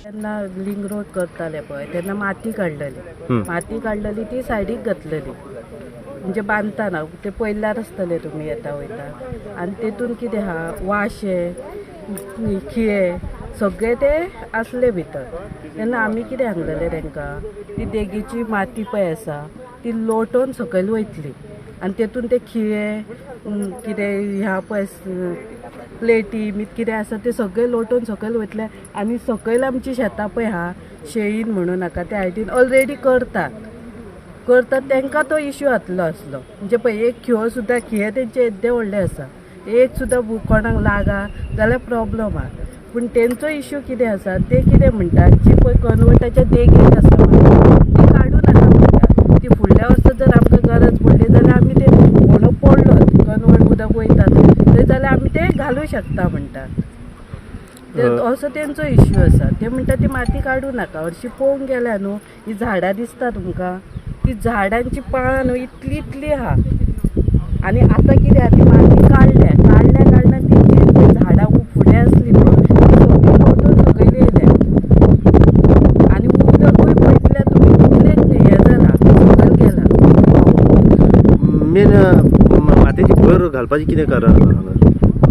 त्यांना link road करताले पळय तेन्ना माती काडलेली ती सायडीक घातलेली म्हणजे बांदतना ते पयल्यार आसतले तुमी येता वयता आनी तेतून कितें आहा वाशे खिये सगळे ते आसले भितर तेन्ना आमी कितें सांगलेले तांकां ती देगेची माती पळय आसा ती लोटोवन सकयल वयतली आनी तेतून ते खिये कितें ह्या पळय प्लेटी कितें आसा ते सगळे लोटोवन सकयल वयतले आनी सकयल आमची शेतां पळय आहा शेळीन म्हणू नाका त्या हायटीन ऑलरेडी करतात तांकां तो इश्यू जातलो आसलो म्हणजे पळय एक खिये तेंचे येद्दे व्हडले आसा एक सुद्दां कोणाक लागा जाल्यार प्रॉब्लम आहा पूण तेंचो इश्यू कितें आसा ते कितें म्हणटात जी पळय कनवर्टाच्या देगेक आसा ती काडूं नाका म्हणटात ती फुडल्या वर्सा जर आमकां गरज पडली जाल्यार आमी ते म्हणून पडलो कनवर्ट उदक वयता थंय जाल्यार आमी ते घालूं शकता म्हणटात असो तेंचो इश्यू आसा ते म्हणटा ती माती काडूं नाका हरशीं पळोवंक गेल्यार न्हू ही झाडां दिसता तुमकां ती झाडांची पाळां न्हू इतली आहा आनी आतां कितें आहा ती माती काडल्या कारणान ती झाडां फुडें आसली न्हू ती सगळी लोटून सकयल येयल्या आनी उदकूय पळयतल्यार तुमी कितलें हें जालां सकयल गेलां मेन मातयेची भर घालपाची कितें कारण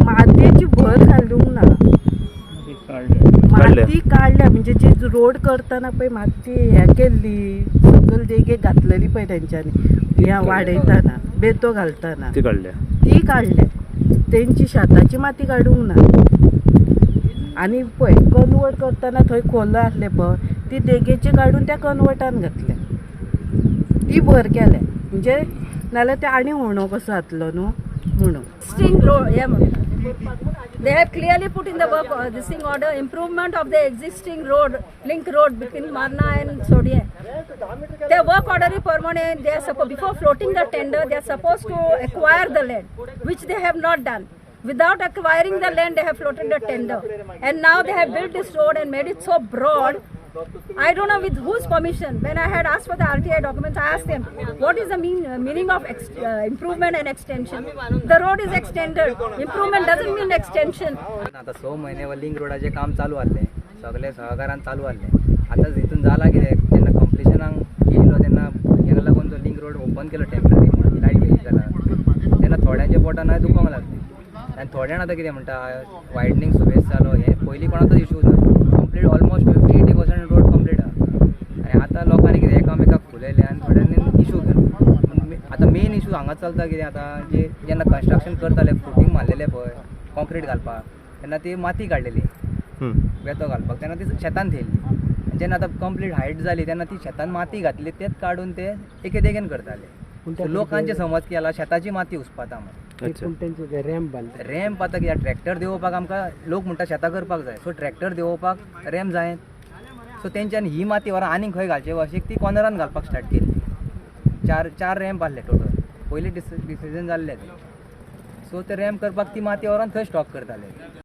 मातयेची भर घालूंक ना माती काडल्या म्हणजे जी रोड करतना पळय माती हें केल्ली सकयल देगेक घातलेली पळय तेंच्यांनी ह्या वाडयतना बेतो घालतना ती काडल्या तेंची शेताची माती काडूंक ना आनी पळय कनवर्ट करतना थंय खोल आसले पळय ती देगेची काडून त्या कनवर्टान घातल्या ती भर केल्या म्हणजे नाल्यार ते आनी होणो कसो जातलो न्हू म्हणून They have clearly put in the work this thing order improvement of the existing road, link road between Marna and Sodiem. Their work order is permanent. They are supposed, before floating the tender, they are supposed to acquire the land, which they have not done. Without acquiring the land, they have floated the tender, and now they have built this road and made it so broad. I don't know with whose permission. When I had asked for the RTI documents, I asked them, what is the meaning of improvement and extension? The road is extended. Improvement doesn't mean extension. आता 6 महिने link रोडाचे काम चालू आसले सगळे सहकारान चालू आसले आता जितून जाला कितें जेन्ना कंप्लिशनाक येयलो तेन्ना हेका लागून जो लिंक रोड ओपन केलो टेम्पररी म्हणून लायट वेस्ट जाला तेन्ना थोड्यांच्या पोटान दुखोंक लागले आनी थोड्यान आतां कितें म्हणटा वायडनींग सुबेज जालो हे पयलीं कोणाचोच इश्यू ना कंप्लीट ऑलमोस्ट 80% रोड कंप्लीट आहा आनी आतां लोकांनी कितें एकामेकाक फुलयले आनी थोड्यांनी इश्यू केलो आतां मेन इश्यू हांगा चलता कितें आतां जे जेन्ना कन्स्ट्रक्शन करताले फुटींग मारलेले पळय कॉन्क्रीट घालपाक तेन्ना ती माती काडलेली वेतो घालपाक तेन्ना ती शेतान थेयल्ली जेन्ना आतां कंप्लीट हायट जाली तेन्ना ती शेतान माती घातली तेच काडून ते एके देगेन करताले लोकांचे समज की आला शेताची माती उसपाता म्हणून रॅम्प आतां कित्याक ट्रॅक्टर देंवोवपाक आमकां लोक म्हणटा शेतां करपाक जाय सो ट्रॅक्टर देंवोवपाक रॅम्प जाय सो तेंच्यांनी ही माती व्हरान आनीक खंय घालचे भाशेक ती कॉर्नरान घालपाक स्टार्ट केल्ली चार रॅम्प आसले टोटल पयलीं डिसिजन जाल्ले सो ते रॅम्प करपाक ती माती व्हरान थंय स्टॉक करताले